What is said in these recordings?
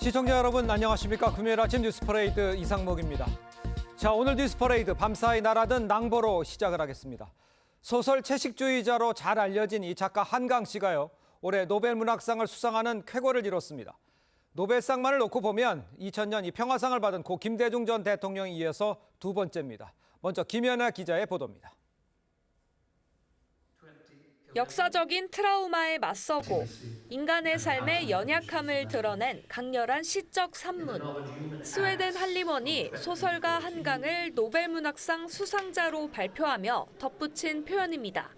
시청자 여러분 안녕하십니까. 금요일 아침 뉴스퍼레이드 이상목입니다. 자, 오늘 뉴스퍼레이드 밤사이 날아든 낭보로 시작을 하겠습니다. 소설 채식주의자로 잘 알려진 이 작가 한강 씨가요, 올해 노벨문학상을 수상하는 쾌거를 이뤘습니다. 노벨상만을 놓고 보면 2000년 이 평화상을 받은 고 김대중 전 대통령에 이어서 두 번째입니다. 먼저 김연아 기자의 보도입니다. 역사적인 트라우마에 맞서고 인간의 삶의 연약함을 드러낸 강렬한 시적 산문. 스웨덴 한림원이 소설가 한강을 노벨문학상 수상자로 발표하며 덧붙인 표현입니다.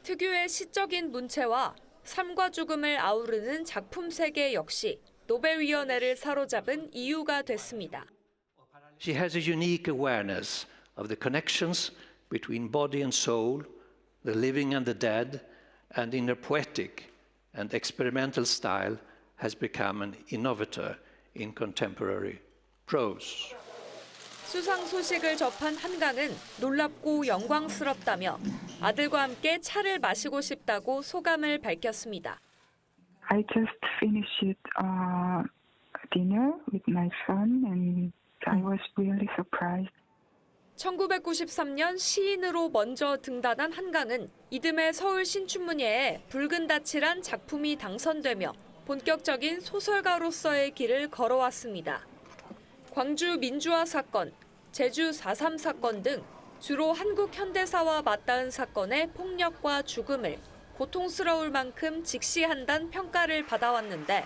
특유의 시적인 문체와 삶과 죽음을 아우르는 작품 세계 역시 노벨위원회를 사로잡은 이유가 됐습니다. She has a unique awareness of the connections between body and soul, the living and the dead, and in her poetic and experimental style has become an innovator in contemporary prose. 수상 소식을 접한 한강은 놀랍고 영광스럽다며 아들과 함께 차를 마시고 싶다고 소감을 밝혔습니다. I just finished dinner with my son and I was really surprised. 1993년 시인으로 먼저 등단한 한강은 이듬해 서울 신춘문예에 붉은 닷이란 작품이 당선되며 본격적인 소설가로서의 길을 걸어왔습니다. 광주 민주화 사건, 제주 4.3 사건 등 주로 한국 현대사와 맞닿은 사건의 폭력과 죽음을 고통스러울 만큼 직시한다는 평가를 받아왔는데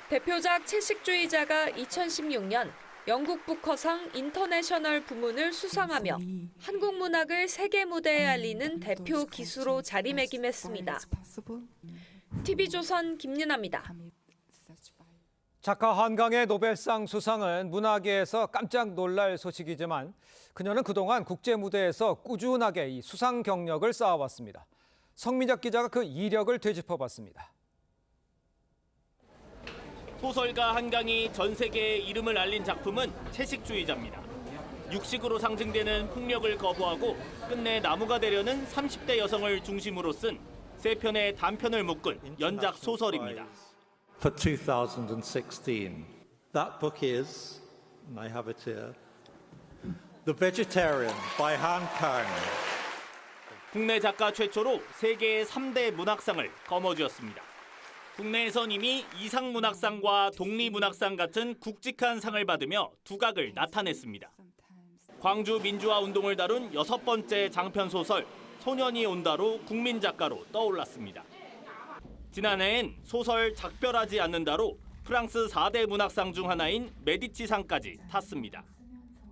대표작 채식주의자가 2016년 영국 부커상 인터내셔널 부문을 수상하며 한국 문학을 세계 무대에 알리는 대표 기수로 자리매김했습니다. TV조선 김윤아입니다. 작가 한강의 노벨상 수상은 문학계에서 깜짝 놀랄 소식이지만 그녀는 그동안 국제 무대에서 꾸준하게 이 수상 경력을 쌓아왔습니다. 성민혁 기자가 그 이력을 되짚어봤습니다. 소설가 한강이 전 세계에 이름을 알린 작품은 채식주의자입니다. 육식으로 상징되는 폭력을 거부하고 끝내 나무가 되려는 30대 여성을 중심으로 쓴 세 편의 단편을 묶은 연작 소설입니다. For 2016, that book is, and I have it here, The Vegetarian by Han Kang. 국내 작가 최초로 세계의 3대 문학상을 거머쥐었습니다. 국내에선 이미 이상문학상과 독립문학상 같은 굵직한 상을 받으며 두각을 나타냈습니다. 광주 민주화 운동을 다룬 6번째 장편 소설 소년이 온다로 국민작가로 떠올랐습니다. 지난해엔 소설 작별하지 않는다로 프랑스 4대 문학상 중 하나인 메디치상까지 탔습니다.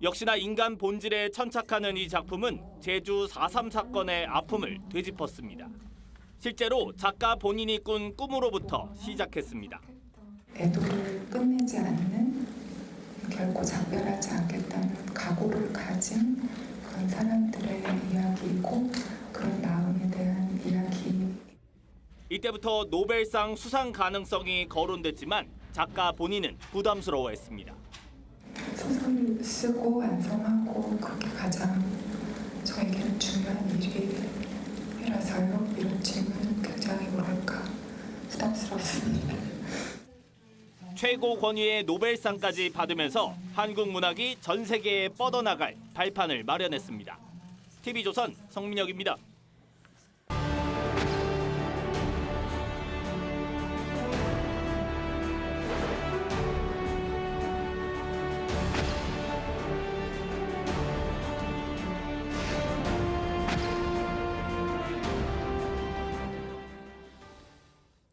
역시나 인간 본질에 천착하는 이 작품은 제주 4.3 사건의 아픔을 되짚었습니다. 실제로 작가 본인이 꾼 꿈으로부터 시작했습니다. 애도를 끝내지 않는, 결코 작별하지 않겠다는 각오를 가진 그런 사람들의 이야기이고 그런 마음에 대한 이야기. 이때부터 노벨상 수상 가능성이 거론됐지만 작가 본인은 부담스러워했습니다. 소설 쓰고 완성하고 그게 가장 저에게는 중요한 일이라서요. 이런 질문은 굉장히 뭐랄까 부담스럽습니다. 최고 권위의 노벨상까지 받으면서 한국 문학이 전 세계에 뻗어나갈 발판을 마련했습니다. TV조선 성민혁입니다.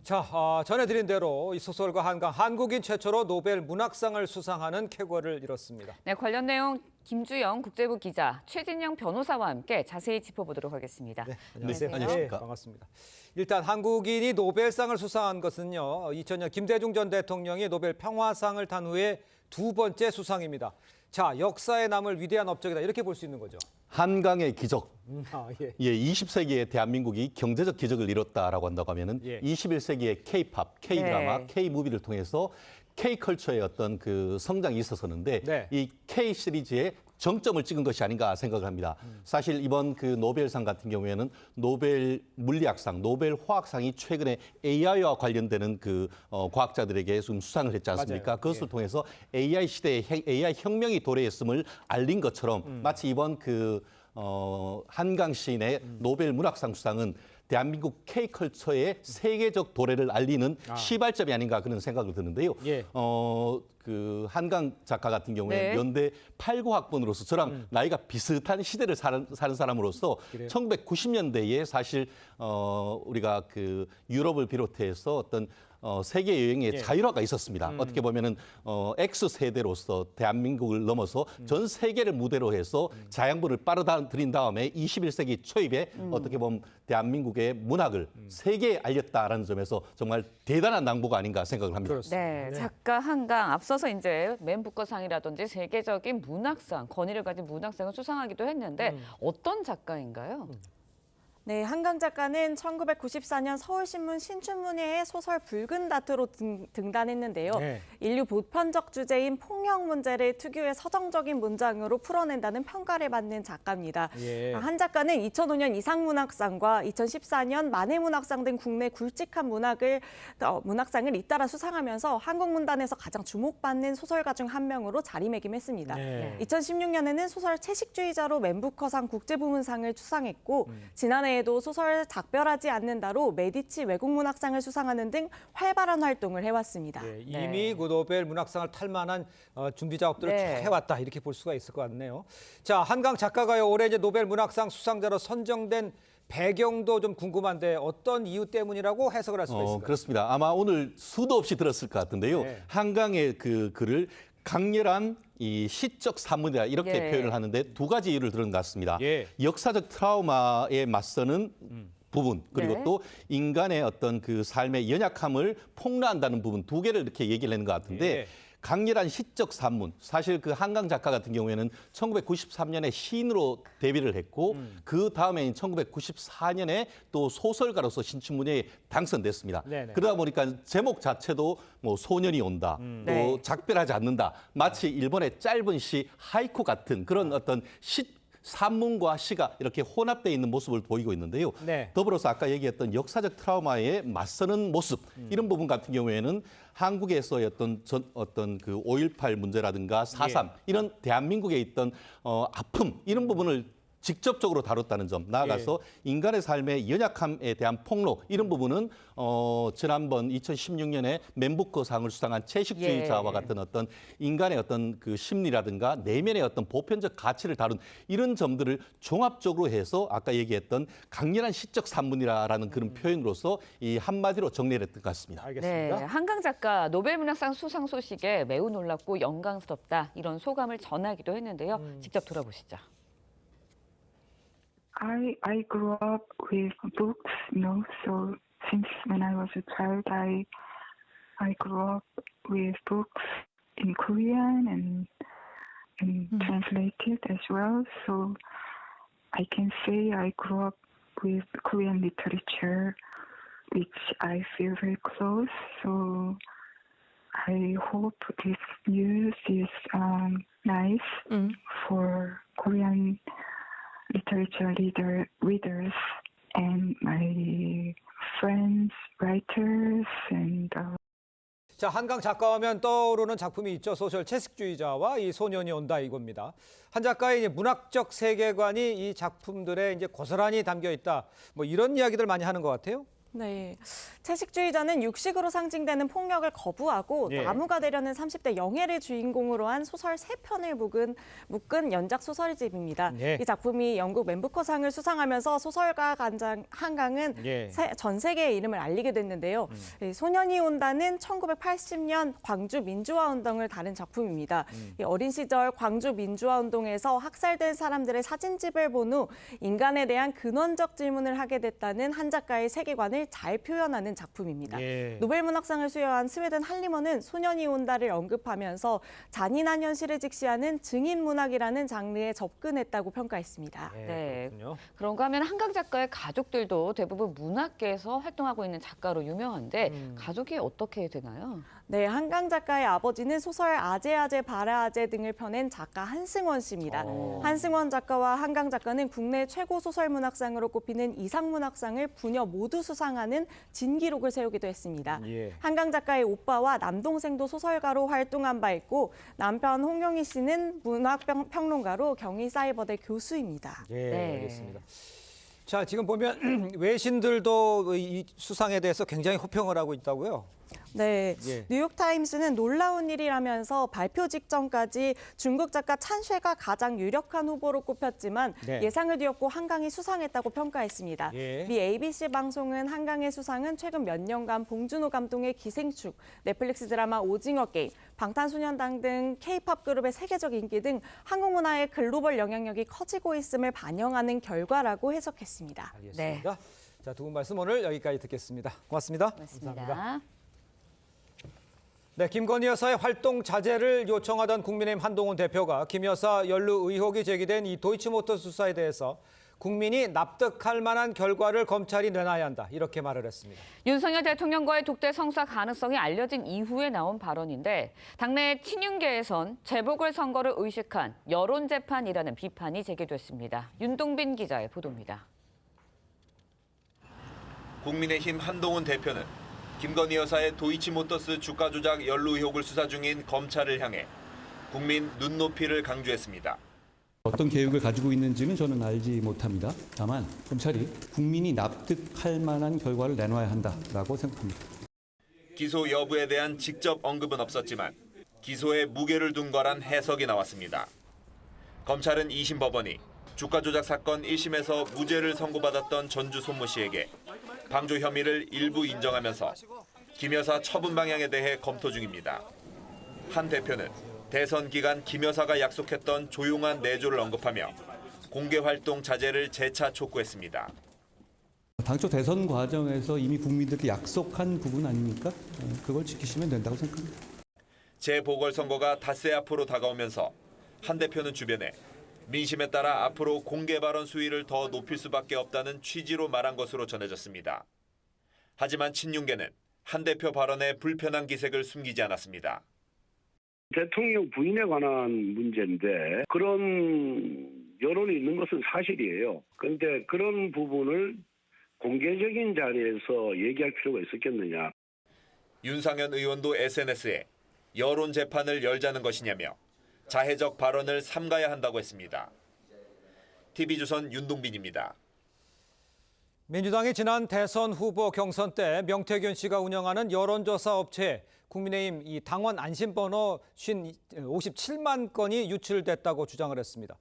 자, 전해드린 대로 이 소설가 한강, 한국인 최초로 노벨 문학상을 수상하는 쾌거를 이뤘습니다. 네, 관련 내용 김주영 국제부 기자, 최진영 변호사와 함께 자세히 짚어보도록 하겠습니다. 네, 안녕하세요. 안녕하십니까. 네, 반갑습니다. 일단 한국인이 노벨상을 수상한 것은요, 2000년 김대중 전 대통령이 노벨 평화상을 탄 후에 두 번째 수상입니다. 자, 역사에 남을 위대한 업적이다 이렇게 볼 수 있는 거죠. 한강의 기적. 예. 예, 20세기에 대한민국이 경제적 기적을 이뤘다라고 한다고 하면은 예. 21세기의 K-팝, K-드라마, 네. K-무비를 통해서 K-컬처의 어떤 그 성장이 있었었는데 네. 이 K 시리즈의 정점을 찍은 것이 아닌가 생각을 합니다. 사실 이번 그 노벨상 같은 경우에는 노벨 물리학상, 노벨 화학상이 최근에 AI와 관련되는 그 과학자들에게 좀 수상을 했지 않습니까? 맞아요. 그것을 예. 통해서 AI 시대에 AI 혁명이 도래했음을 알린 것처럼 마치 이번 그 한강 시인의 노벨 문학상 수상은 대한민국 K컬처의 세계적 도래를 알리는 시발점이 아닌가 그런 생각을 드는데요. 예. 그 한강 작가 같은 경우에 네. 연대 89학번으로서 저랑 나이가 비슷한 시대를 사는 사람으로서 그래요? 1990년대에 사실 우리가 그 유럽을 비롯해서 어떤 세계 여행의 예. 자율화가 있었습니다. 어떻게 보면은 X 세대로서 대한민국을 넘어서 전 세계를 무대로 해서 자양분을 빨아들인 다음에 21세기 초입에 어떻게 보면 대한민국의 문학을 세계에 알렸다라는 점에서 정말 대단한 낭보가 아닌가 생각을 합니다. 그렇습니다. 네, 작가 한강 앞서서 이제 맨 부커상이라든지 세계적인 문학상, 권위를 가진 문학상을 수상하기도 했는데 어떤 작가인가요? 네, 한강 작가는 1994년 서울신문 신춘문예에 소설 붉은 다트로 등단했는데요. 네. 인류 보편적 주제인 폭력 문제를 특유의 서정적인 문장으로 풀어낸다는 평가를 받는 작가입니다. 예. 한 작가는 2005년 이상문학상과 2014년 만해문학상 등 국내 굵직한 문학상을 잇따라 수상하면서 한국문단에서 가장 주목받는 소설가 중 한 명으로 자리매김했습니다. 네. 2016년에는 소설 채식주의자로 맨부커상 국제부문상을 수상했고 지난해에도 소설 작별하지 않는다로 메디치 외국문학상을 수상하는 등 활발한 활동을 해왔습니다. 예, 이미 그 노벨 문학상을 탈 만한 준비 작업들을 네. 쭉 해왔다 이렇게 볼 수가 있을 것 같네요. 자, 한강 작가가요 올해 이제 노벨 문학상 수상자로 선정된 배경도 좀 궁금한데 어떤 이유 때문이라고 해석을 할 수가 있을까요? 그렇습니다. 아마 오늘 수도 없이 들었을 것 같은데요. 네. 한강의 그 글을 강렬한 이 시적 산문이다 이렇게 예. 표현을 하는데 두 가지 이유를 들은 것 같습니다. 예. 역사적 트라우마에 맞서는 부분 그리고 네. 또 인간의 어떤 그 삶의 연약함을 폭로한다는 부분 두 개를 이렇게 얘기를 하는 것 같은데 예. 강렬한 시적 산문. 사실 그 한강 작가 같은 경우에는 1993년에 시인으로 데뷔를 했고 그 다음에 1994년에 또 소설가로서 신춘문예에 당선됐습니다. 네네. 그러다 보니까 제목 자체도 뭐 소년이 온다, 또 네. 작별하지 않는다. 마치 일본의 짧은 시 하이쿠 같은 그런 어떤 산문과 시가 이렇게 혼합되어 있는 모습을 보이고 있는데요. 네. 더불어서 아까 얘기했던 역사적 트라우마에 맞서는 모습 이런 부분 같은 경우에는 한국에서의 어떤 그 5.18 문제라든가 4.3 이런 대한민국에 있던 아픔 이런 부분을 직접적으로 다뤘다는 점, 나아가서 인간의 삶의 연약함에 대한 폭로 이런 부분은 지난번 2016년에 맨부커상을 수상한 채식주의자와 같은 어떤 인간의 어떤 그 심리라든가 내면의 어떤 보편적 가치를 다룬 이런 점들을 종합적으로 해서 아까 얘기했던 강렬한 시적 산문이라는 그런 표현으로서 이 한마디로 정리를 했던 것 같습니다. 알겠습니다. 네, 한강 작가 노벨 문학상 수상 소식에 매우 놀랍고 영광스럽다 이런 소감을 전하기도 했는데요. 직접 들어보시죠. I grew up with books, so since when I was a child, I grew up with books in Korean and translated as well. So I can say I grew up with Korean literature, which I feel very close. So I hope this news is nice for Korean literature readers and my friends, writers, and 자, 한강 작가하면 떠오르는 작품이 있죠. 소설 채식주의자와 이 소년이 온다 이겁니다. 한 작가의 이제 문학적 세계관이 이 작품들에 이제 고스란히 담겨 있다. 뭐 이런 이야기들 많이 하는 것 같아요. 네, 채식주의자는 육식으로 상징되는 폭력을 거부하고 예. 나무가 되려는 30대 영애를 주인공으로 한 소설 3편을 묶은 연작 소설집입니다. 예. 이 작품이 영국 맨부커상을 수상하면서 소설가 간장 한강은 예. 전 세계에 이름을 알리게 됐는데요. 이 소년이 온다는 1980년 광주 민주화운동을 다룬 작품입니다. 이 어린 시절 광주 민주화운동에서 학살된 사람들의 사진집을 본 후 인간에 대한 근원적 질문을 하게 됐다는 한 작가의 세계관을 문학상을 잘 표현하는 작품입니다. 예. 노벨 문학상을 수여한 스웨덴 할리먼은 소년이 온다를 언급하면서 잔인한 현실을 직시하는 증인 문학이라는 장르에 접근했다고 평가했습니다. 네. 그렇군요. 그런가 하면 한강 작가의 가족들도 대부분 문학계에서 활동하고 있는 작가로 유명한데 가족이 어떻게 되나요? 네, 한강 작가의 아버지는 소설 아재아재 바라아재 등을 펴낸 작가 한승원 씨입니다. 한승원 작가와 한강 작가는 국내 최고 소설 문학상으로 꼽히는 이상문학상을 부녀 모두 수상하는 진기록을 세우기도 했습니다. 예. 한강 작가의 오빠와 남동생도 소설가로 활동한 바 있고 남편 홍용희 씨는 문학평론가로 경희사이버대 교수입니다. 예, 네. 알겠습니다. 자, 지금 보면 외신들도 이 수상에 대해서 굉장히 호평을 하고 있다고요. 네, 예. 뉴욕타임스는 놀라운 일이라면서 발표 직전까지 중국 작가 찬쉐가 가장 유력한 후보로 꼽혔지만 네. 예상을 뒤엎고 한강이 수상했다고 평가했습니다. 예. 미 ABC 방송은 한강의 수상은 최근 몇 년간 봉준호 감독의 기생충, 넷플릭스 드라마 오징어 게임, 방탄소년단 등 K-팝 그룹의 세계적 인기 등 한국 문화의 글로벌 영향력이 커지고 있음을 반영하는 결과라고 해석했습니다. 알겠습니다. 자, 두 분 말씀 오늘 여기까지 듣겠습니다. 고맙습니다. 맞습니다. 네, 김건희 여사의 활동 자제를 요청하던 국민의힘 한동훈 대표가 김 여사 연루 의혹이 제기된 이 도이치모터스 수사에 대해서 국민이 납득할 만한 결과를 검찰이 내놔야 한다. 이렇게 말을 했습니다. 윤석열 대통령과의 독대 성사 가능성이 알려진 이후에 나온 발언인데 당내 친윤계에선 재보궐선거를 의식한 여론재판이라는 비판이 제기됐습니다. 윤동빈 기자의 보도입니다. 국민의힘 한동훈 대표는 김건희 여사의 도이치모터스 주가 조작 연루 의혹을 수사 중인 검찰을 향해 국민 눈높이를 강조했습니다. 어떤 계획을 가지고 있는지는 저는 알지 못합니다. 다만 검찰이 국민이 납득할 만한 결과를 내놔야 한다라고 생각합니다. 기소 여부에 대한 직접 언급은 없었지만 기소에 무게를 둔 거란 해석이 나왔습니다. 검찰은 2심 법원이 주가 조작 사건 1심에서 무죄를 선고받았던 전주 손모 씨에게 방조 혐의를 일부 인정하면서 김 여사 처분 방향에 대해 검토 중입니다. 한 대표는 대선 기간 김 여사가 약속했던 조용한 내조를 언급하며 공개 활동 자제를 재차 촉구했습니다. 당초 대선 과정에서 이미 국민들께 약속한 부분 아닙니까? 그걸 지키시면 된다고 생각합니다. 재보궐선거가 닷새 앞으로 다가오면서 한 대표는 주변에 민심에 따라 앞으로 공개 발언 수위를 더 높일 수밖에 없다는 취지로 말한 것으로 전해졌습니다. 하지만 친윤계는 한 대표 발언에 불편한 기색을 숨기지 않았습니다. 대통령 부인에 관한 문제인데 그런 여론이 있는 것은 사실이에요. 그런데 그런 부분을 공개적인 자리에서 얘기할 필요가 있었겠느냐. 윤상현 의원도 SNS에 여론 재판을 열자는 것이냐며 자해적 발언을 삼가야 한다고 했습니다. TV조선 윤동빈입니다. 민주당이 지난 대선 후보 경선 때 명태균 씨가 운영하는 여론조사 업체에 국민의힘 이 당원 안심번호 57만 건이 유출됐다고 주장을 했습니다.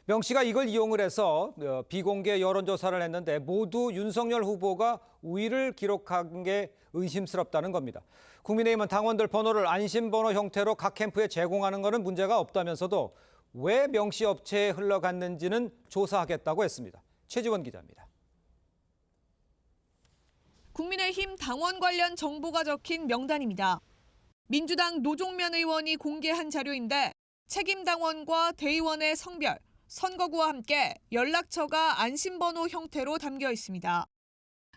명 씨가 이걸 이용을 해서 비공개 여론조사를 했는데 모두 윤석열 후보가 우위를 기록한 게 의심스럽다는 겁니다. 국민의힘은 당원들 번호를 안심번호 형태로 각 캠프에 제공하는 것은 문제가 없다면서도 왜 명 씨 업체에 흘러갔는지는 조사하겠다고 했습니다. 최지원 기자입니다. 국민의힘 당원 관련 정보가 적힌 명단입니다. 민주당 노종면 의원이 공개한 자료인데 책임 당원과 대의원의 성별, 선거구와 함께 연락처가 안심번호 형태로 담겨 있습니다.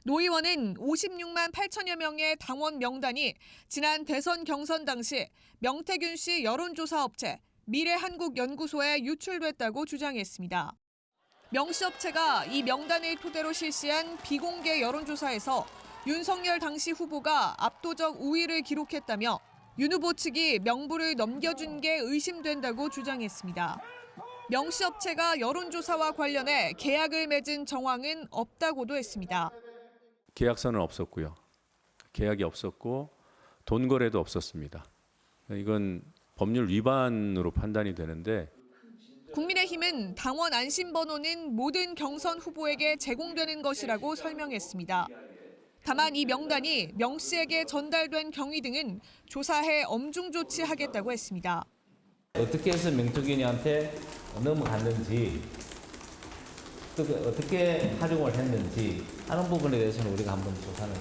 노 의원은 56만 8천여 명의 당원 명단이 지난 대선 경선 당시 명태균 씨 여론조사 업체 미래한국연구소에 유출됐다고 주장했습니다. 명 씨 업체가 이 명단을 토대로 실시한 비공개 여론조사에서 윤석열 당시 후보가 압도적 우위를 기록했다며 윤 후보 측이 명부를 넘겨준 게 의심된다고 주장했습니다. 명 씨 업체가 여론조사와 관련해 계약을 맺은 정황은 없다고도 했습니다. 계약서는 없었고요. 계약이 없었고 돈 거래도 없었습니다. 이건 법률 위반으로 판단이 되는데 국민의힘은 당원 안심번호는 모든 경선 후보에게 제공되는 것이라고 설명했습니다. 다만 이 명단이 명 씨에게 전달된 경위 등은 조사해 엄중 조치하겠다고 했습니다. 어떻게 해서 명태균이한테 넘어갔는지 어떻게 활용을 했는지 하는 부분에 대해서는 우리가 한번 조사를.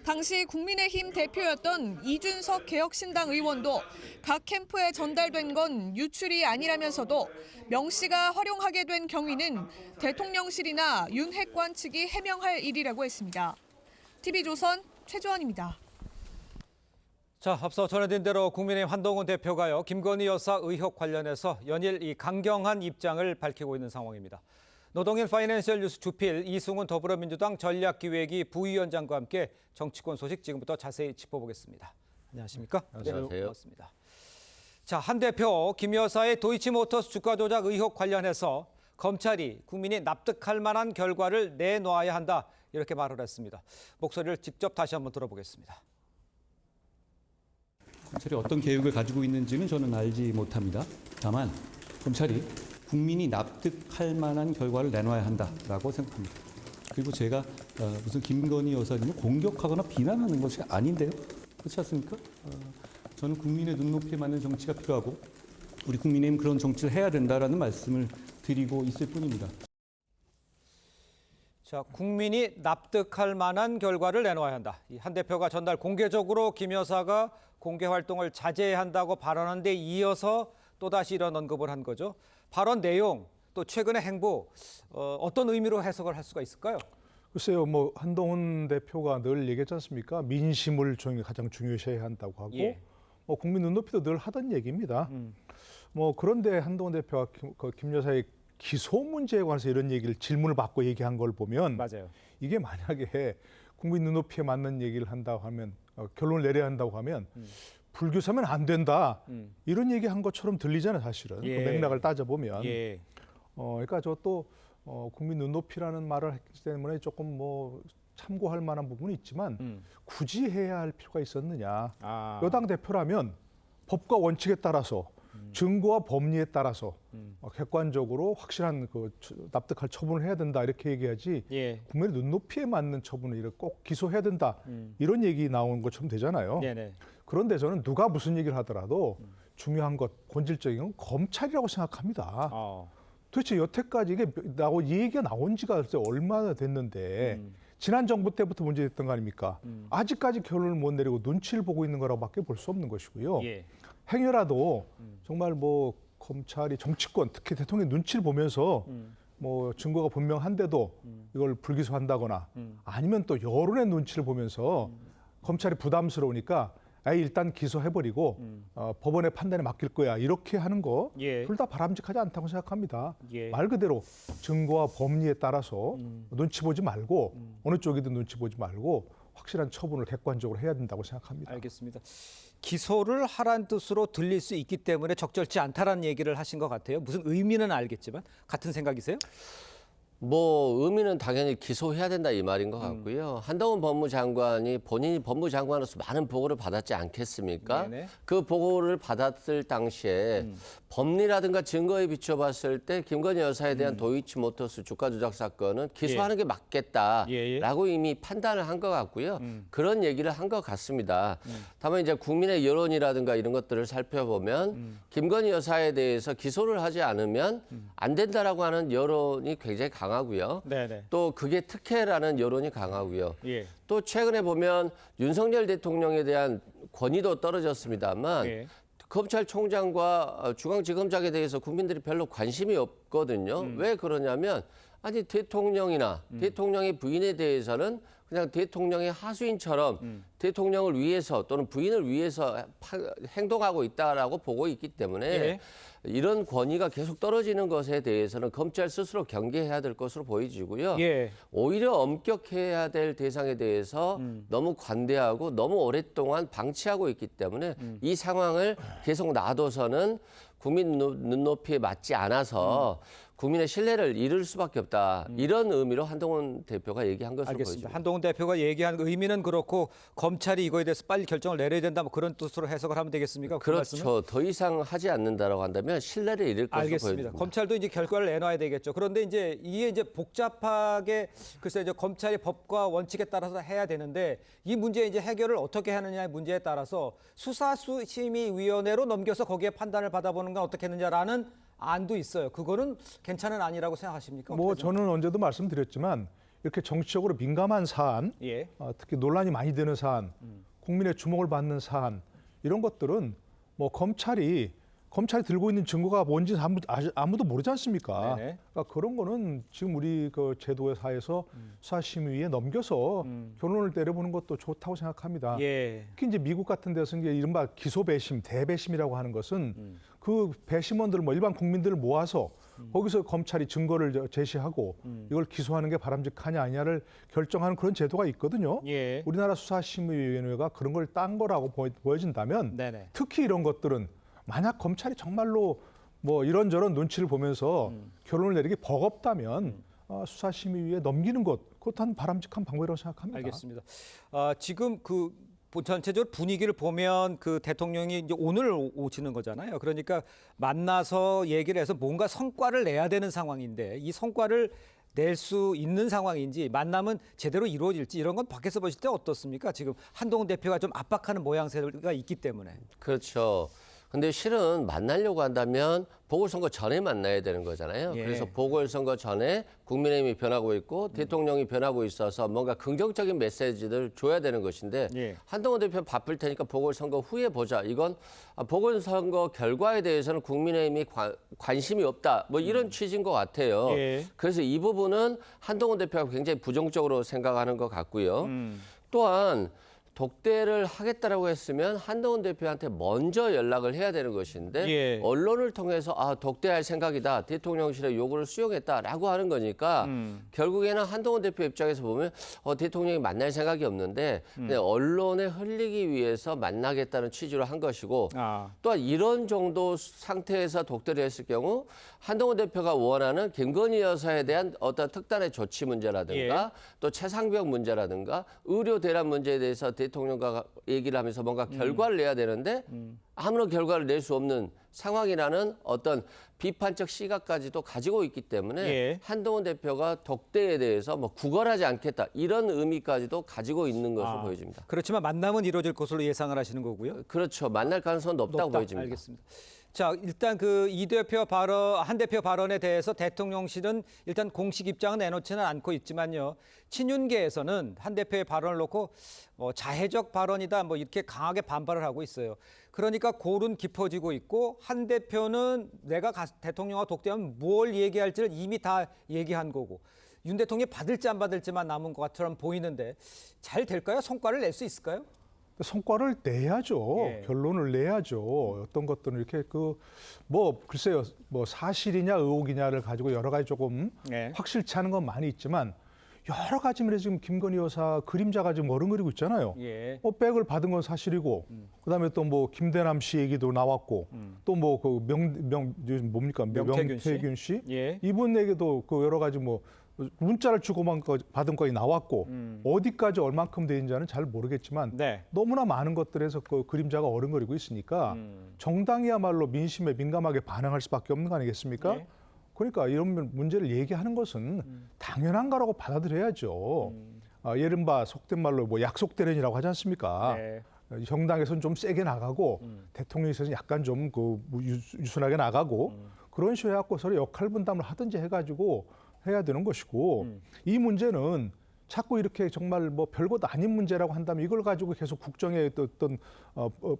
당시 국민의힘 대표였던 이준석 개혁신당 의원도 각 캠프에 전달된 건 유출이 아니라면서도 명 씨가 활용하게 된 경위는 대통령실이나 윤핵관 측이 해명할 일이라고 했습니다. TV조선 최주원입니다. 자, 앞서 전해드린 대로 국민의힘 한동훈 대표가요, 김건희 여사 의혹 관련해서 연일 이 강경한 입장을 밝히고 있는 상황입니다. 노동일 파이낸셜 뉴스 주필 이승훈 더불어민주당 전략기획위 부위원장과 함께 정치권 소식 지금부터 자세히 짚어보겠습니다. 안녕하십니까? 안녕하세요. 네, 반갑습니다. 자, 한 대표 김 여사의 도이치모터스 주가 조작 의혹 관련해서 검찰이 국민이 납득할 만한 결과를 내놓아야 한다, 이렇게 말을 했습니다. 목소리를 직접 다시 한번 들어보겠습니다. 검찰이 어떤 계획을 가지고 있는지는 저는 알지 못합니다. 다만 검찰이 국민이 납득할 만한 결과를 내놔야 한다라고 생각합니다. 그리고 제가 무슨 김건희 여사님을 공격하거나 비난하는 것이 아닌데요. 그렇지 않습니까? 저는 국민의 눈높이에 맞는 정치가 필요하고 우리 국민의힘 그런 정치를 해야 된다라는 말씀을 드리고 있을 뿐입니다. 자, 국민이 납득할 만한 결과를 내놓아야 한다. 이 한 대표가 전날 공개적으로 김 여사가 공개 활동을 자제해야 한다고 발언한 데 이어서 또다시 이런 언급을 한 거죠. 발언 내용, 또 최근의 행보, 어떤 의미로 해석을 할 수가 있을까요? 글쎄요, 뭐 한동훈 대표가 늘 얘기했지 않습니까? 민심을 가장 중요시해야 한다고 하고, 예. 뭐 국민 눈높이도 늘 하던 얘기입니다. 뭐 그런데 한동훈 대표가 김 여사의 기소 문제에 관해서 이런 얘기를 질문을 받고 얘기한 걸 보면, 맞아요. 이게 만약에 국민 눈높이에 맞는 얘기를 한다고 하면, 결론을 내려야 한다고 하면 불교사면 안 된다, 이런 얘기한 것처럼 들리잖아요, 사실은. 예. 그 맥락을 따져보면. 예. 그러니까 저 또 국민 눈높이라는 말을 했기 때문에 조금 뭐 참고할 만한 부분이 있지만 굳이 해야 할 필요가 있었느냐. 여당 대표라면 법과 원칙에 따라서 증거와 법리에 따라서 객관적으로 확실한 납득할 처분을 해야 된다, 이렇게 얘기하지. 예. 국민의 눈높이에 맞는 처분을 이렇게 꼭 기소해야 된다, 이런 얘기 나오는 것처럼 되잖아요. 네네. 그런데 저는 누가 무슨 얘기를 하더라도 중요한 것, 본질적인 건 검찰이라고 생각합니다. 도대체 여태까지 이 얘기가 나온 지가 얼마나 됐는데 지난 정부 때부터 문제됐던 거 아닙니까? 아직까지 결론을 못 내리고 눈치를 보고 있는 거라고밖에 볼 수 없는 것이고요. 예. 행여라도 정말 뭐 검찰이 정치권, 특히 대통령의 눈치를 보면서 뭐 증거가 분명한데도 이걸 불기소한다거나 아니면 또 여론의 눈치를 보면서 검찰이 부담스러우니까 일단 기소해버리고 법원의 판단에 맡길 거야, 이렇게 하는 거 둘 다 바람직하지 않다고 생각합니다. 예. 말 그대로 증거와 법리에 따라서 눈치 보지 말고 어느 쪽이든 눈치 보지 말고 확실한 처분을 객관적으로 해야 된다고 생각합니다. 알겠습니다. 기소를 하란 뜻으로 들릴 수 있기 때문에 적절치 않다라는 얘기를 하신 것 같아요. 무슨 의미는 알겠지만 같은 생각이세요? 뭐 의미는 당연히 기소해야 된다, 이 말인 것 같고요. 한동훈 법무장관이 본인이 법무장관으로서 많은 보고를 받았지 않겠습니까? 네네. 그 보고를 받았을 당시에 법리라든가 증거에 비춰봤을 때 김건희 여사에 대한 도이치모터스 주가 조작 사건은 기소하는 게 맞겠다라고 이미 판단을 한 것 같고요. 그런 얘기를 한 것 같습니다. 다만 이제 국민의 여론이라든가 이런 것들을 살펴보면 김건희 여사에 대해서 기소를 하지 않으면 안 된다라고 하는 여론이 굉장히 강하고요. 네네. 또 그게 특혜라는 여론이 강하고요. 예. 또 최근에 보면 윤석열 대통령에 대한 권위도 떨어졌습니다만 검찰총장과 중앙지검장에 대해서 국민들이 별로 관심이 없거든요. 왜 그러냐면 아니 대통령이나 대통령의 부인에 대해서는 그냥 대통령의 하수인처럼 대통령을 위해서 또는 부인을 위해서 행동하고 있다라고 보고 있기 때문에 이런 권위가 계속 떨어지는 것에 대해서는 검찰 스스로 경계해야 될 것으로 보여지고요. 오히려 엄격해야 될 대상에 대해서 너무 관대하고 너무 오랫동안 방치하고 있기 때문에 이 상황을 계속 놔둬서는 국민 눈높이에 맞지 않아서 국민의 신뢰를 잃을 수밖에 없다. 이런 의미로 한동훈 대표가 얘기한 것으로 알겠습니다. 보여집니다. 한동훈 대표가 얘기한 의미는 그렇고 검찰이 이거에 대해서 빨리 결정을 내려야 된다, 뭐 그런 뜻으로 해석을 하면 되겠습니까? 그렇죠. 더 이상 하지 않는다라고 한다면 신뢰를 잃을 것으로 알겠습니다. 보여집니다. 검찰도 이제 결과를 내놔야 되겠죠. 그런데 이제 이게 이제 복잡하게 글쎄 이제 검찰이 법과 원칙에 따라서 해야 되는데 이 문제 이제 해결을 어떻게 하느냐의 문제에 따라서 수사심의위원회로 넘겨서 거기에 판단을 받아보는 건 어떻게 했느냐라는 안도 있어요. 그거는 괜찮은 안이라고 생각하십니까? 뭐 어떻게 저는 언제도 말씀드렸지만 이렇게 정치적으로 민감한 사안, 예. 특히 논란이 많이 되는 사안, 국민의 주목을 받는 사안 이런 것들은 뭐 검찰이 들고 있는 증거가 뭔지 아무도 모르지 않습니까? 네네. 그러니까 그런 거는 지금 우리 그 제도의 사에서 수사심의위에 넘겨서 결론을 내려보는 것도 좋다고 생각합니다. 예. 특히 이제 미국 같은 데서는 이제 이른바 기소 배심, 대배심이라고 하는 것은 그 배심원들 뭐 일반 국민들을 모아서 거기서 검찰이 증거를 제시하고 이걸 기소하는 게 바람직하냐 아니냐를 결정하는 그런 제도가 있거든요. 예. 우리나라 수사심의위원회가 그런 걸 딴 거라고 보여진다면 네네. 특히 이런 것들은 만약 검찰이 정말로 뭐 이런저런 눈치를 보면서 결론을 내리기 버겁다면 수사심의위에 넘기는 것, 그것도 한 바람직한 방법이라고 생각합니다. 알겠습니다. 지금 그 전체적으로 분위기를 보면 그 대통령이 이제 오늘 오시는 거잖아요. 그러니까 만나서 얘기를 해서 뭔가 성과를 내야 되는 상황인데 이 성과를 낼 수 있는 상황인지 만남은 제대로 이루어질지 이런 건 밖에서 보실 때 어떻습니까? 지금 한동훈 대표가 좀 압박하는 모양새가 있기 때문에. 그렇죠. 근데 실은 만나려고 한다면 보궐선거 전에 만나야 되는 거잖아요. 예. 그래서 보궐선거 전에 국민의힘이 변하고 있고 대통령이 변하고 있어서 뭔가 긍정적인 메시지를 줘야 되는 것인데 예. 한동훈 대표 바쁠 테니까 보궐선거 후에 보자. 이건 보궐선거 결과에 대해서는 국민의힘이 관심이 없다. 뭐 이런 취지인 것 같아요. 예. 그래서 이 부분은 한동훈 대표가 굉장히 부정적으로 생각하는 것 같고요. 또한 독대를 하겠다라고 했으면 한동훈 대표한테 먼저 연락을 해야 되는 것인데 예. 언론을 통해서 독대할 생각이다. 대통령실의 요구를 수용했다라고 하는 거니까 결국에는 한동훈 대표 입장에서 보면 대통령이 만날 생각이 없는데 그냥 언론에 흘리기 위해서 만나겠다는 취지로 한 것이고 또한 이런 정도 상태에서 독대를 했을 경우 한동훈 대표가 원하는 김건희 여사에 대한 어떤 특단의 조치 문제라든가 예. 또 최상병 문제라든가 의료 대란 문제에 대해서 대통령과 얘기를 하면서 뭔가 결과를 내야 되는데 아무런 결과를 낼 수 없는 상황이라는 어떤 비판적 시각까지도 가지고 있기 때문에 예. 한동훈 대표가 독대에 대해서 뭐 구걸하지 않겠다 이런 의미까지도 가지고 있는 것으로 보여집니다. 그렇지만 만남은 이루어질 것으로 예상을 하시는 거고요. 그렇죠. 만날 가능성은 높다고 보여집니다. 알겠습니다. 자, 일단 그 한 대표 발언에 대해서 대통령실은 일단 공식 입장은 내놓지는 않고 있지만요. 친윤계에서는 한 대표의 발언을 놓고 자해적 발언이다 뭐 이렇게 강하게 반발을 하고 있어요. 그러니까 골은 깊어지고 있고 한 대표는 내가 대통령과 독대하면 뭘 얘기할지를 이미 다 얘기한 거고 윤 대통령이 받을지 안 받을지만 남은 것처럼 보이는데 잘 될까요? 성과를 낼 수 있을까요? 성과를 내야죠. 예. 결론을 내야죠. 어떤 것들은 이렇게 글쎄요, 뭐 사실이냐 의혹이냐를 가지고 여러 가지 조금 예. 확실치 않은 건 많이 있지만 여러 가지 면에서 지금 김건희 여사 그림자가 지금 어른거리고 있잖아요. 예. 백을 받은 건 사실이고, 그다음에 또 뭐 김대남 씨 얘기도 나왔고, 또 뭐 그 명태균 씨, 예. 이분에게도 그 여러 가지 뭐 문자를 주고만 받은 거이 나왔고 어디까지 얼만큼 되는지는 잘 모르겠지만 네. 너무나 많은 것들에서 그 그림자가 어른거리고 있으니까 정당이야말로 민심에 민감하게 반응할 수밖에 없는 거 아니겠습니까? 네. 그러니까 이런 문제를 얘기하는 것은 당연한 거라고 받아들여야죠. 이른바 속된 말로 뭐 약속대련이라고 하지 않습니까? 네. 정당에서는 좀 세게 나가고 대통령에서는 약간 좀 유순하게 나가고 그런 식으로 해갖고 서로 역할 분담을 하든지 해가지고 해야 되는 것이고 이 문제는 자꾸 이렇게 정말 뭐 별것 아닌 문제라고 한다면 이걸 가지고 계속 국정에 어떤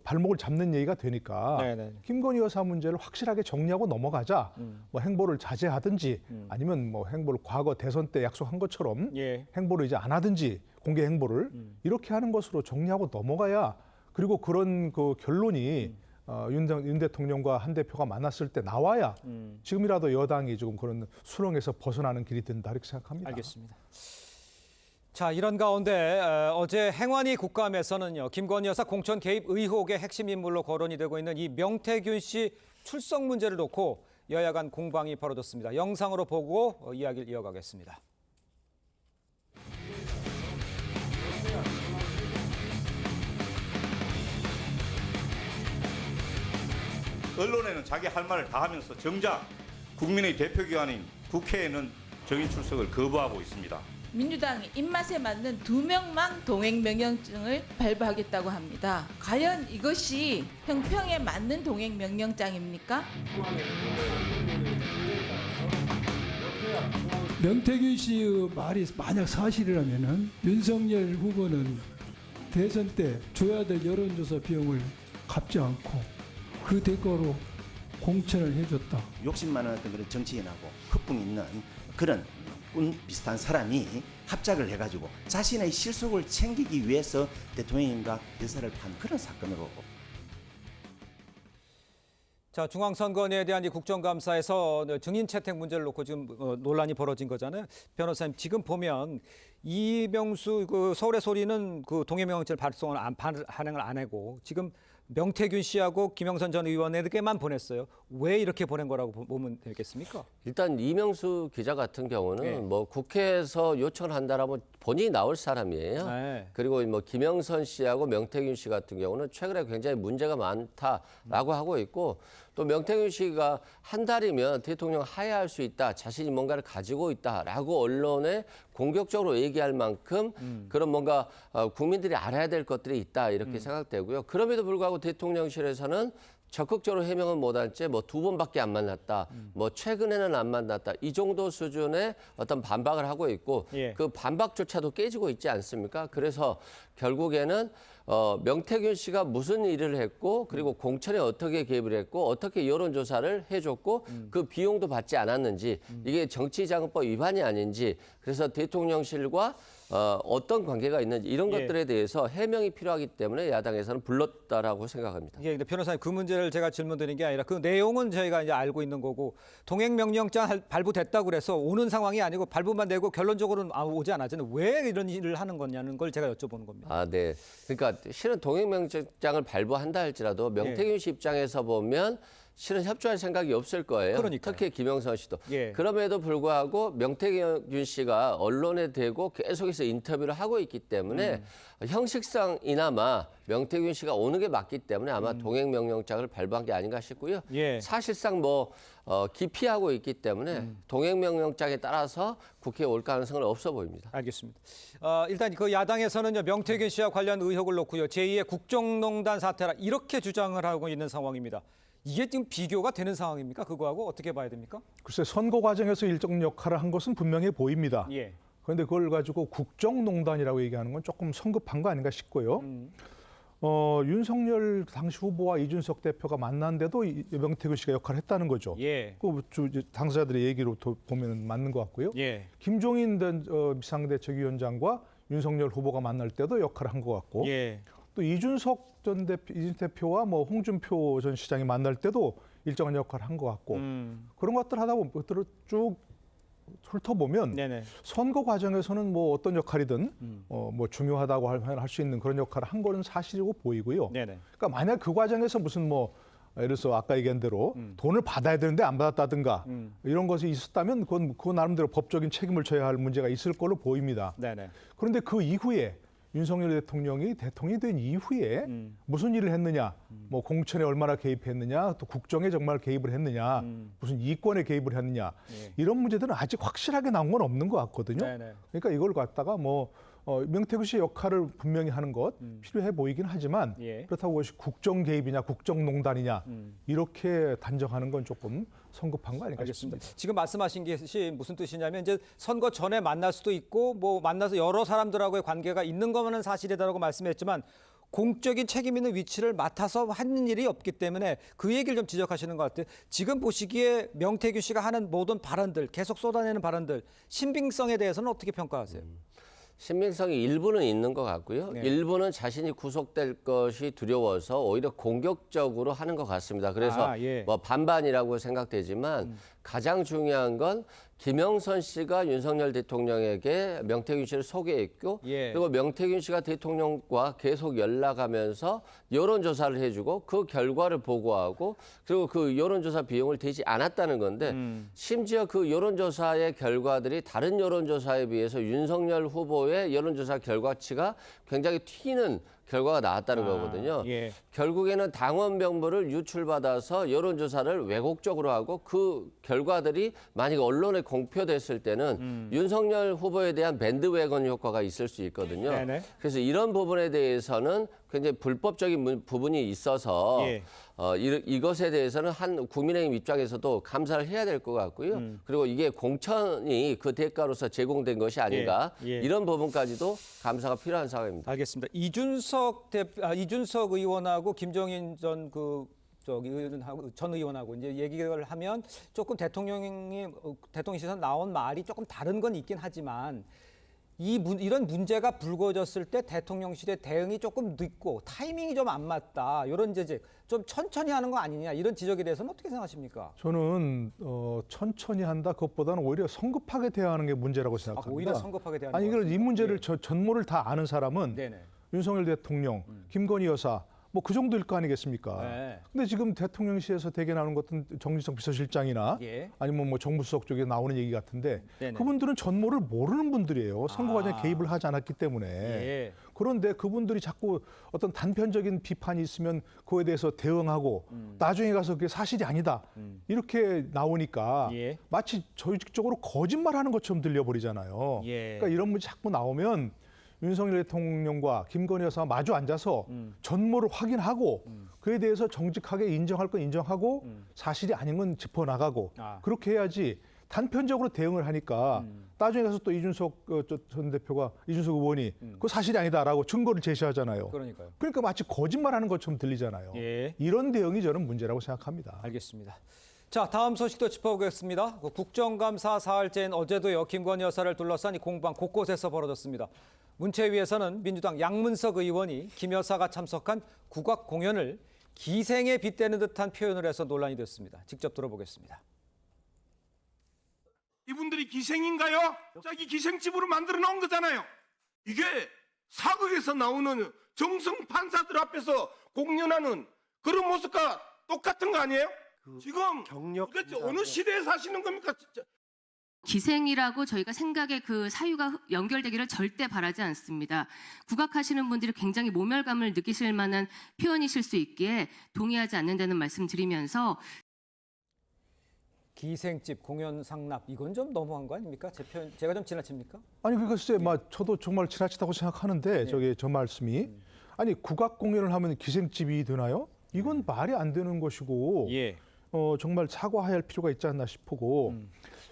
발목을 잡는 얘기가 되니까 네네. 김건희 여사 문제를 확실하게 정리하고 넘어가자. 뭐 행보를 자제하든지 아니면 뭐 행보를 과거 대선 때 약속한 것처럼 예. 행보를 이제 안 하든지 공개 행보를 이렇게 하는 것으로 정리하고 넘어가야 그리고 그런 그 결론이 윤 대통령과 한 대표가 만났을 때 나와야 지금이라도 여당이 조금 그런 수렁에서 벗어나는 길이 된다 이렇게 생각합니다. 알겠습니다. 자, 이런 가운데 어제 행안위 국감에서는요. 김건희 여사 공천 개입 의혹의 핵심 인물로 거론이 되고 있는 이 명태균 씨 출석 문제를 놓고 여야 간 공방이 벌어졌습니다. 영상으로 보고 이야기를 이어가겠습니다. 언론에는 자기 할 말을 다 하면서 정작 국민의 대표기관인 국회에는 정인 출석을 거부하고 있습니다. 민주당이 입맛에 맞는 2명만 동행 명령장을 발부하겠다고 합니다. 과연 이것이 형평에 맞는 동행 명령장입니까? 명태균 씨의 말이 만약 사실이라면은 윤석열 후보는 대선 때 줘야 될 여론조사 비용을 갚지 않고 그 대가로 공천을 해줬다. 욕심 많은 어떤 그런 정치인하고 흑풍 있는 그런 꾼 비슷한 사람이 합작을 해가지고 자신의 실속을 챙기기 위해서 대통령과 여사를 판 그런 사건으로. 자, 중앙선관위에 대한 이 국정감사에서 증인 채택 문제를 놓고 지금 논란이 벌어진 거잖아요. 변호사님, 지금 보면 이명수 그 서울의 소리는 그 동해명령죄 발행을 안 하고 지금 명태균 씨하고 김영선 전 의원에게만 보냈어요. 왜 이렇게 보낸 거라고 보면 되겠습니까? 일단 이명수 기자 같은 경우는 네. 뭐 국회에서 요청을 한다라면 본인이 나올 사람이에요. 네. 그리고 뭐 김영선 씨하고 명태균 씨 같은 경우는 최근에 굉장히 문제가 많다라고 하고 있고 또 명태균 씨가 한 달이면 대통령 하야할 수 있다, 자신이 뭔가를 가지고 있다라고 언론에 공격적으로 얘기할 만큼 그런 뭔가 국민들이 알아야 될 것들이 있다 이렇게 생각되고요. 그럼에도 불구하고 대통령실에서는 적극적으로 해명은 못한 채 뭐 2번밖에 안 만났다, 뭐 최근에는 안 만났다 이 정도 수준의 어떤 반박을 하고 있고 예. 그 반박조차도 깨지고 있지 않습니까? 그래서 결국에는 명태균 씨가 무슨 일을 했고 그리고 공천에 어떻게 개입을 했고 어떻게 여론조사를 해줬고 그 비용도 받지 않았는지 이게 정치자금법 위반이 아닌지 그래서 대통령실과 어떤 관계가 있는지 이런 예. 것들에 대해서 해명이 필요하기 때문에 야당에서는 불렀다라고 생각합니다. 예, 근데 변호사님 그 문제를 제가 질문드린 게 아니라 그 내용은 저희가 이제 알고 있는 거고 동행명령장 발부됐다고 그래서 오는 상황이 아니고 발부만 되고 결론적으로는 오지 않았잖아요. 왜 이런 일을 하는 거냐는 걸 제가 여쭤보는 겁니다. 아, 네. 그러니까 실은 동행명령장을 발부한다 할지라도 명태균 씨 입장에서 보면 실은 협조할 생각이 없을 거예요. 그러니까요. 특히 김영선 씨도. 예. 그럼에도 불구하고 명태균 씨가 언론에 대고 계속해서 인터뷰를 하고 있기 때문에 형식상이나마 명태균 씨가 오는 게 맞기 때문에 아마 동행명령장을 발부한 게 아닌가 싶고요. 예. 사실상 뭐 기피하고 있기 때문에 동행명령장에 따라서 국회에 올 가능성은 없어 보입니다. 알겠습니다. 일단 그 야당에서는 명태균 씨와 관련 의혹을 놓고요. 제2의 국정농단 사태라 이렇게 주장을 하고 있는 상황입니다. 이게 지금 비교가 되는 상황입니까? 그거하고 어떻게 봐야 됩니까? 글쎄 선거 과정에서 일정 역할을 한 것은 분명해 보입니다. 예. 그런데 그걸 가지고 국정농단이라고 얘기하는 건 조금 성급한 거 아닌가 싶고요. 윤석열 당시 후보와 이준석 대표가 만난데도 명태균 씨가 역할을 했다는 거죠. 예. 그 당사자들의 얘기로 보면 맞는 것 같고요. 예. 김종인 비상대책위원장과 윤석열 후보가 만날 때도 역할을 한 것 같고. 예. 또 이준석 대표와 뭐 홍준표 전 시장이 만날 때도 일정한 역할을 한 것 같고 그런 것들 하다 보면 쭉 훑어보면 네네. 선거 과정에서는 뭐 어떤 역할이든 뭐 중요하다고 할 수 있는 그런 역할을 한 거는 사실이고 보이고요. 네네. 그러니까 만약 그 과정에서 무슨 뭐 예를 들어서 아까 얘기한 대로 돈을 받아야 되는데 안 받았다든가 이런 것이 있었다면 그건 그 나름대로 법적인 책임을 져야 할 문제가 있을 걸로 보입니다. 네네. 그런데 그 이후에 윤석열 대통령이 대통령이 된 이후에 무슨 일을 했느냐, 뭐 공천에 얼마나 개입했느냐, 또 국정에 정말 개입을 했느냐, 무슨 이권에 개입을 했느냐 이런 문제들은 아직 확실하게 나온 건 없는 것 같거든요. 네네. 그러니까 이걸 갖다가 뭐 명태균 씨의 역할을 분명히 하는 것 필요해 보이긴 하지만 예. 그렇다고 그것이 국정 개입이냐, 국정농단이냐 이렇게 단정하는 건 조금 성급한 거 아닌가 알겠습니다. 싶습니다. 지금 말씀하신 것이 무슨 뜻이냐면 이제 선거 전에 만날 수도 있고 뭐 만나서 여러 사람들하고의 관계가 있는 거는 사실이다라고 말씀했지만 공적인 책임 있는 위치를 맡아서 하는 일이 없기 때문에 그 얘기를 좀 지적하시는 것 같아요. 지금 보시기에 명태균 씨가 하는 모든 발언들, 계속 쏟아내는 발언들, 신빙성에 대해서는 어떻게 평가하세요? 신빙성이 일부는 있는 것 같고요. 네. 일부는 자신이 구속될 것이 두려워서 오히려 공격적으로 하는 것 같습니다. 그래서 예. 뭐 반반이라고 생각되지만 가장 중요한 건 김영선 씨가 윤석열 대통령에게 명태균 씨를 소개했고 예. 그리고 명태균 씨가 대통령과 계속 연락하면서 여론조사를 해주고 그 결과를 보고하고 그리고 그 여론조사 비용을 대지 않았다는 건데 심지어 그 여론조사의 결과들이 다른 여론조사에 비해서 윤석열 후보의 여론조사 결과치가 굉장히 튀는 결과가 나왔다는 거거든요. 예. 결국에는 당원 명부를 유출받아서 여론조사를 왜곡적으로 하고 그 결과들이 만약 언론에 공표됐을 때는 윤석열 후보에 대한 밴드웨건 효과가 있을 수 있거든요. 네네. 그래서 이런 부분에 대해서는 굉장히 불법적인 부분이 있어서 예. 이것에 대해서는 한 국민의힘 입장에서도 감사를 해야 될 것 같고요. 그리고 이게 공천이 그 대가로서 제공된 것이 아닌가 예. 예. 이런 부분까지도 감사가 필요한 상황입니다. 알겠습니다. 이준석 의원하고 김종인 전 의원하고 이제 얘기를 하면 조금 대통령실에서 나온 말이 조금 다른 건 있긴 하지만 이런 문제가 불거졌을 때 대통령실의 대응이 조금 늦고 타이밍이 좀 안 맞다. 이런 좀 천천히 하는 거 아니냐. 이런 지적에 대해서는 어떻게 생각하십니까? 저는 천천히 한다 그것보다는 오히려 성급하게 대응하는 게 문제라고 생각합니다. 오히려 성급하게 대응하는 아니 이걸 이 문제를 예. 전모를 다 아는 사람은 네네. 윤석열 대통령, 김건희 여사 뭐 그 정도일 거 아니겠습니까? 네. 근데 지금 대통령실에서 대개 나오는 것은 정진석 비서실장이나 예. 아니면 뭐 정부수석 쪽에 나오는 얘기 같은데 네네. 그분들은 전모를 모르는 분들이에요. 선거 과정에 개입을 하지 않았기 때문에. 예. 그런데 그분들이 자꾸 어떤 단편적인 비판이 있으면 그거에 대해서 대응하고 나중에 가서 그게 사실이 아니다. 이렇게 나오니까 예. 마치 조직적으로 거짓말하는 것처럼 들려버리잖아요. 예. 그러니까 이런 문제 자꾸 나오면 윤석열 대통령과 김건희 여사가 마주 앉아서 전모를 확인하고 그에 대해서 정직하게 인정할 건 인정하고 사실이 아닌 건 짚어나가고 그렇게 해야지 단편적으로 대응을 하니까 나중에 가서 또 이준석 이준석 의원이 그거 사실이 아니다라고 증거를 제시하잖아요. 그러니까요. 그러니까 마치 거짓말하는 것처럼 들리잖아요. 예. 이런 대응이 저는 문제라고 생각합니다. 알겠습니다. 자, 다음 소식도 짚어보겠습니다. 국정감사 사흘째인 어제도요, 김건희 여사를 둘러싼 이 공방 곳곳에서 벌어졌습니다. 문체위에서는 민주당 양문석 의원이 김 여사가 참석한 국악 공연을 기생에 빗대는 듯한 표현을 해서 논란이 됐습니다. 직접 들어보겠습니다. 이분들이 기생인가요? 자기 기생집으로 만들어 놓은 거잖아요. 이게 사극에서 나오는 정승 판사들 앞에서 공연하는 그런 모습과 똑같은 거 아니에요? 지금 도대체 어느 시대에 사시는 겁니까? 진짜. 기생이라고 저희가 생각의 그 사유가 연결되기를 절대 바라지 않습니다. 국악하시는 분들이 굉장히 모멸감을 느끼실 만한 표현이실 수 있기에 동의하지 않는다는 말씀 드리면서 기생집, 공연 상납, 이건 좀 너무한 거 아닙니까? 제가 좀 지나칩니까? 아니 글쎄, 저도 정말 지나치다고 생각하는데 저 말씀이 아니 국악 공연을 하면 기생집이 되나요? 이건 말이 안 되는 것이고 예. 정말 사과해야 할 필요가 있지 않나 싶고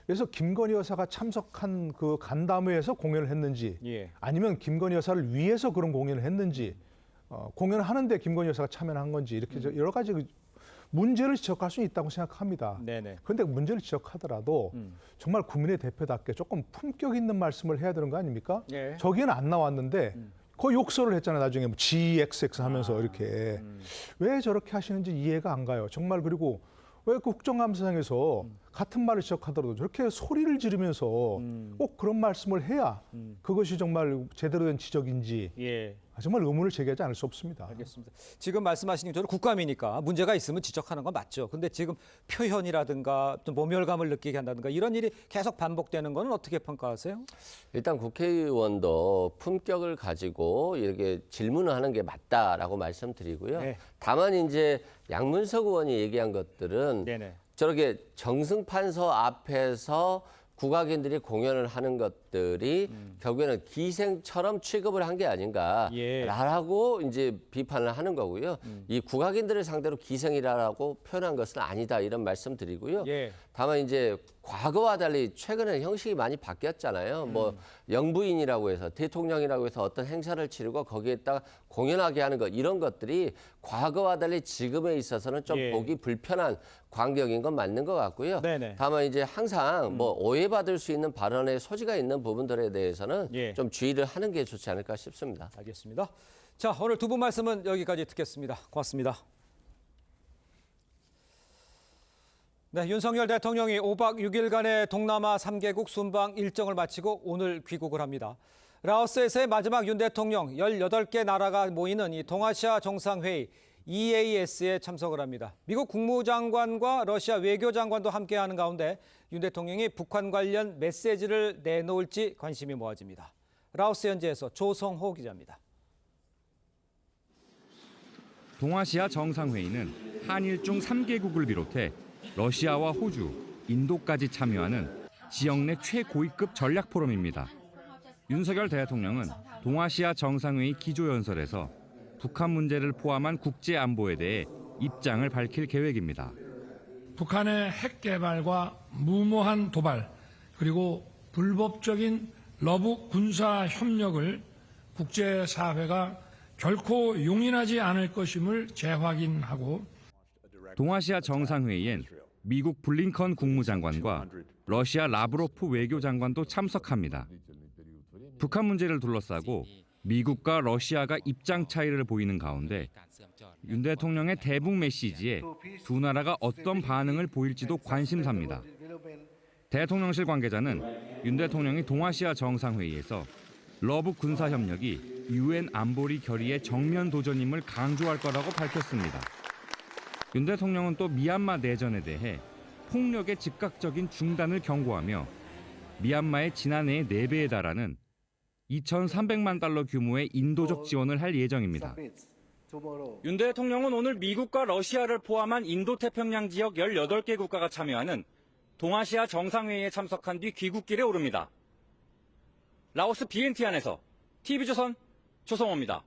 그래서 김건희 여사가 참석한 그 간담회에서 공연을 했는지 예. 아니면 김건희 여사를 위해서 그런 공연을 했는지 공연을 하는데 김건희 여사가 참여한 건지 이렇게 여러 가지 문제를 지적할 수 있다고 생각합니다. 네네. 그런데 문제를 지적하더라도 정말 국민의 대표답게 조금 품격 있는 말씀을 해야 되는 거 아닙니까? 예. 저기는 안 나왔는데 거의 욕설을 했잖아요. 나중에 뭐 GXX 하면서 이렇게. 왜 저렇게 하시는지 이해가 안 가요. 정말 그리고 왜 그 국정감사장에서 같은 말을 지적하더라도 저렇게 소리를 지르면서 꼭 그런 말씀을 해야 그것이 정말 제대로 된 지적인지 예. 정말 의문을 제기하지 않을 수 없습니다. 알겠습니다. 지금 말씀하신 것처럼 국감이니까 문제가 있으면 지적하는 건 맞죠. 근데 지금 표현이라든가 좀 모멸감을 느끼게 한다든가 이런 일이 계속 반복되는 건 어떻게 평가하세요? 일단 국회의원도 품격을 가지고 이렇게 질문을 하는 게 맞다라고 말씀드리고요. 네. 다만 이제 양문석 의원이 얘기한 것들은 네네. 저렇게 정승판서 앞에서 국악인들이 공연을 하는 것들이 결국에는 기생처럼 취급을 한 게 아닌가라고 이제 비판을 하는 거고요. 이 국악인들을 상대로 기생이라고 표현한 것은 아니다 이런 말씀드리고요. 예. 다만 이제 과거와 달리 최근에 형식이 많이 바뀌었잖아요. 뭐 영부인이라고 해서 대통령이라고 해서 어떤 행사를 치르고 거기에다가 공연하게 하는 것 이런 것들이 과거와 달리 지금에 있어서는 좀 예. 보기 불편한 광경인 건 맞는 것 같고요. 네네. 다만 이제 항상 뭐 오해받을 수 있는 발언의 소지가 있는 부분들에 대해서는 예. 좀 주의를 하는 게 좋지 않을까 싶습니다. 알겠습니다. 자, 오늘 두 분 말씀은 여기까지 듣겠습니다. 고맙습니다. 네, 윤석열 대통령이 5박 6일간의 동남아 3개국 순방 일정을 마치고 오늘 귀국을 합니다. 라오스에서의 마지막 윤 대통령 18개 나라가 모이는 이 동아시아 정상회의 EAS에 참석을 합니다. 미국 국무장관과 러시아 외교장관도 함께하는 가운데 윤 대통령이 북한 관련 메시지를 내놓을지 관심이 모아집니다. 라오스 현지에서 조성호 기자입니다. 동아시아 정상회의는 한일중 3개국을 비롯해 러시아와 호주, 인도까지 참여하는 지역 내 최고위급 전략 포럼입니다. 윤석열 대통령은 동아시아 정상회의 기조연설에서 북한 문제를 포함한 국제 안보에 대해 입장을 밝힐 계획입니다. 북한의 핵 개발과 무모한 도발 그리고 불법적인 러브 군사 협력을 국제사회가 결코 용인하지 않을 것임을 재확인하고 동아시아 정상회의엔 미국 블링컨 국무장관과 러시아 라브로프 외교장관도 참석합니다. 북한 문제를 둘러싸고 미국과 러시아가 입장 차이를 보이는 가운데 윤 대통령의 대북 메시지에 두 나라가 어떤 반응을 보일지도 관심사입니다. 대통령실 관계자는 윤 대통령이 동아시아 정상회의에서 러브 군사협력이 UN 안보리 결의의 정면 도전임을 강조할 거라고 밝혔습니다. 윤 대통령은 또 미얀마 내전에 대해 폭력의 즉각적인 중단을 경고하며 미얀마의 지난해의 4배에 달하는 2,300만 달러 규모의 인도적 지원을 할 예정입니다. 윤 대통령은 오늘 미국과 러시아를 포함한 인도태평양 지역 18개 국가가 참여하는 동아시아 정상회의에 참석한 뒤 귀국길에 오릅니다. 라오스 비엔티안에서 TV조선 조성호입니다.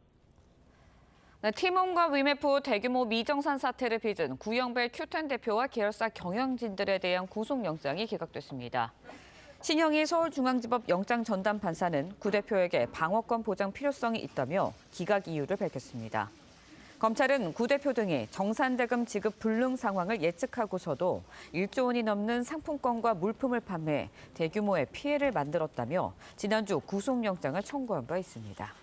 네, 티몬과 위메프 대규모 미정산 사태를 빚은 구영벨 큐텐 대표와 계열사 경영진들에 대한 구속영장이 기각됐습니다. 신형희 서울중앙지법 영장 전담 판사는 구 대표에게 방어권 보장 필요성이 있다며 기각 이유를 밝혔습니다. 검찰은 구 대표 등이 정산대금 지급 불능 상황을 예측하고서도 1조 원이 넘는 상품권과 물품을 판매해 대규모의 피해를 만들었다며 지난주 구속영장을 청구한 바 있습니다.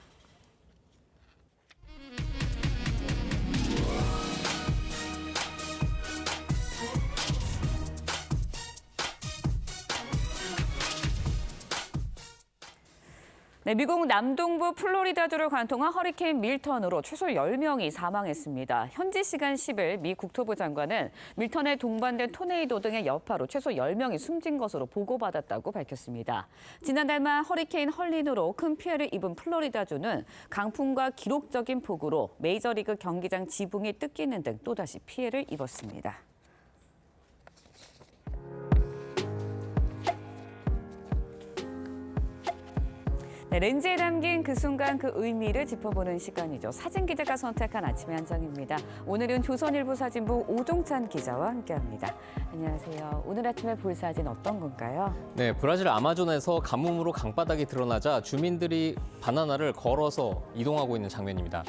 네, 미국 남동부 플로리다주를 관통한 허리케인 밀턴으로 최소 10명이 사망했습니다. 현지 시간 10일 미 국토부 장관은 밀턴에 동반된 토네이도 등의 여파로 최소 10명이 숨진 것으로 보고받았다고 밝혔습니다. 지난달만 허리케인 헐린으로 큰 피해를 입은 플로리다주는 강풍과 기록적인 폭우로 메이저리그 경기장 지붕이 뜯기는 등 또다시 피해를 입었습니다. 네, 렌즈에 담긴 그 순간 그 의미를 짚어보는 시간이죠. 사진 기자가 선택한 아침의 한 장입니다. 오늘은 조선일보 사진부 오종찬 기자와 함께합니다. 안녕하세요. 오늘 아침에 볼 사진 어떤 건가요? 네, 브라질 아마존에서 가뭄으로 강바닥이 드러나자 주민들이 바나나를 걸어서 이동하고 있는 장면입니다.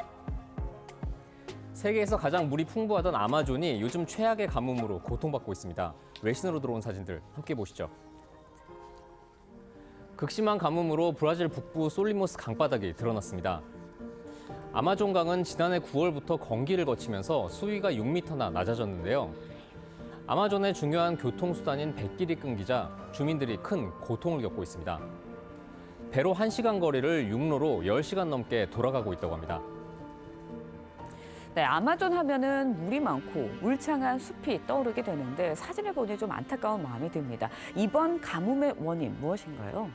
세계에서 가장 물이 풍부하던 아마존이 요즘 최악의 가뭄으로 고통받고 있습니다. 외신으로 들어온 사진들 함께 보시죠. 극심한 가뭄으로 브라질 북부 솔리모스 강바닥이 드러났습니다. 아마존강은 지난해 9월부터 건기를 거치면서 수위가 6m나 낮아졌는데요. 아마존의 중요한 교통수단인 백길이 끊기자 주민들이 큰 고통을 겪고 있습니다. 배로 1시간 거리를 육로로 10시간 넘게 돌아가고 있다고 합니다. 네, 아마존 하면은 물이 많고 울창한 숲이 떠오르게 되는데 사진을 보니 좀 안타까운 마음이 듭니다. 이번 가뭄의 원인 무엇인가요?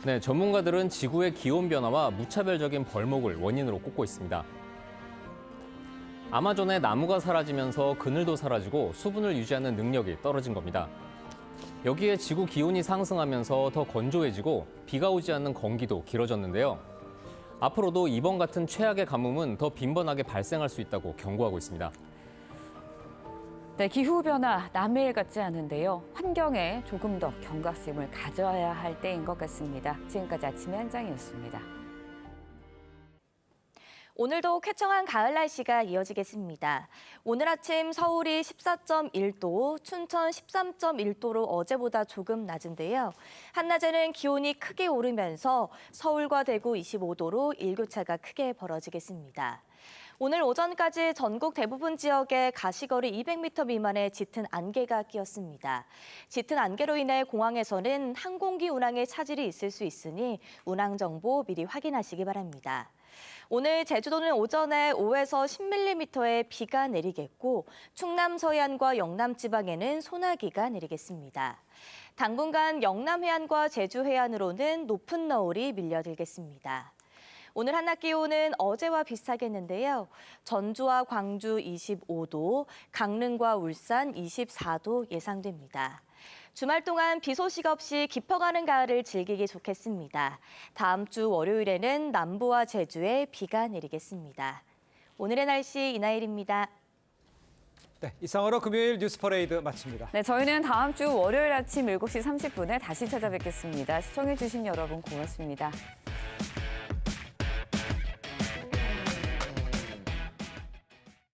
네, 전문가들은 지구의 기온 변화와 무차별적인 벌목을 원인으로 꼽고 있습니다. 아마존에 나무가 사라지면서 그늘도 사라지고 수분을 유지하는 능력이 떨어진 겁니다. 여기에 지구 기온이 상승하면서 더 건조해지고 비가 오지 않는 건기도 길어졌는데요. 앞으로도 이번 같은 최악의 가뭄은 더 빈번하게 발생할 수 있다고 경고하고 있습니다. 네, 기후변화 남의 일 같지 않은데요. 환경에 조금 더 경각심을 가져야 할 때인 것 같습니다. 지금까지 아침의 한 장이었습니다. 오늘도 쾌청한 가을 날씨가 이어지겠습니다. 오늘 아침 서울이 14.1도, 춘천 13.1도로 어제보다 조금 낮은데요. 한낮에는 기온이 크게 오르면서 서울과 대구 25도로 일교차가 크게 벌어지겠습니다. 오늘 오전까지 전국 대부분 지역에 가시거리 200m 미만의 짙은 안개가 끼었습니다. 짙은 안개로 인해 공항에서는 항공기 운항에 차질이 있을 수 있으니 운항 정보 미리 확인하시기 바랍니다. 오늘 제주도는 오전에 5에서 10mm의 비가 내리겠고 충남 서해안과 영남 지방에는 소나기가 내리겠습니다. 당분간 영남 해안과 제주 해안으로는 높은 너울이 밀려들겠습니다. 오늘 한낮 기온은 어제와 비슷하겠는데요. 전주와 광주 25도, 강릉과 울산 24도 예상됩니다. 주말 동안 비 소식 없이 깊어가는 가을을 즐기기 좋겠습니다. 다음 주 월요일에는 남부와 제주에 비가 내리겠습니다. 오늘의 날씨 이나일입니다. 네, 이상으로 금요일 뉴스 퍼레이드 마칩니다. 네, 저희는 다음 주 월요일 아침 7시 30분에 다시 찾아뵙겠습니다. 시청해주신 여러분 고맙습니다.